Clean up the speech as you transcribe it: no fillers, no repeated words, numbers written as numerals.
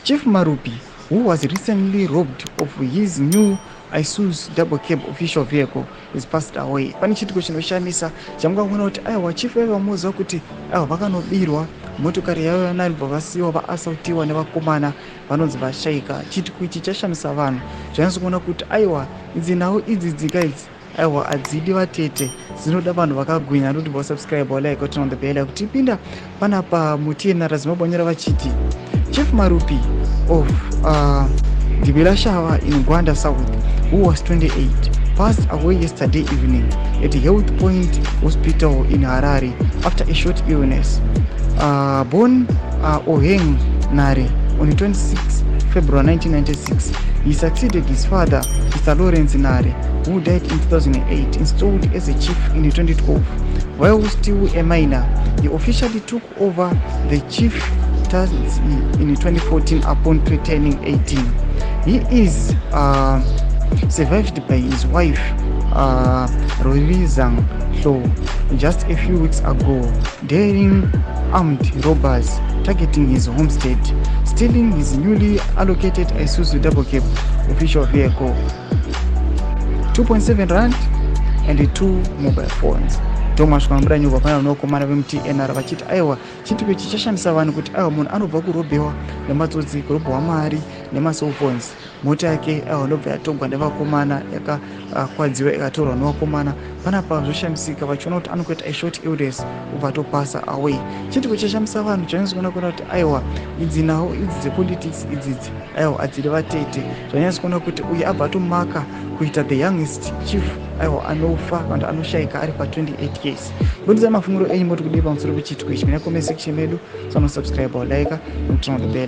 Chief Marupi, who was recently robbed of his new Isuzu double cab official vehicle, is passed away. Pane chitiko chinoshamisa chamukaona kuti aiwa chief vaivamuudza kuti aiwa vakanobirwa motokari yavo yanaribva vasiyiwa vaasautiwa nevakomana vanonzi Voshaika. Chitiko ichi chashamisa vanhu zvanyaso kuona kuti aiwa idzi nhau idzi dzika idzi aiwa hadzidi vatete, dzinoda vanhu vakagwinya. Noti vosubscribe walike kuti on the bell kuti tipinda panapa mutienara zimabonyera vachiti Chief Marupi of Dibilashava in Gwanda South, who was 28, passed away yesterday evening at Health Point Hospital in Harare after a short illness. Born Oheng Nare on 26 February 1996, he succeeded his father, Mr. Lawrence Nare, who died in 2008, installed as a chief in 2012. While still a minor, he officially took over the chief task in 2014 upon turning 18. He is survived by his wife, Rorizang Lo, just a few weeks ago, daring armed robbers targeting his homestead, stealing his newly allocated Isuzu double cab official vehicle, 2.7 rand and 2 mobile phones. Thomas kwambura nyuva pana unokomana veMTNR vachiti aiwa chitiko ichi chashamisa vanhu kuti aiwa munhu anobva kurobewa nematsotsi, kurobhwa mari nemacell phones. Mota yake aiwa nobva yatongwa nevakomana, yakakwadziwa ikatorwa nevakomana. Panapa zvoshamisika vachiona kuti anokuita a short illness ubva atopasa away. Chitiko chashamisa vanhu chanyatso kuona kuti aiwa idzi nhau idzi dzepolitics idzidzi aiwa hadzidi vatete. Zvanyatso kuona kuti uyu abva atomaka kuita the youngest chief aiwa anofa vanhu anoshaika ari pa 28 years. Bvunza mafungiro enyu moti kudii pamusoro pechitiko ichi. Mina comment section medu, subscribe or like, and turn on the bell.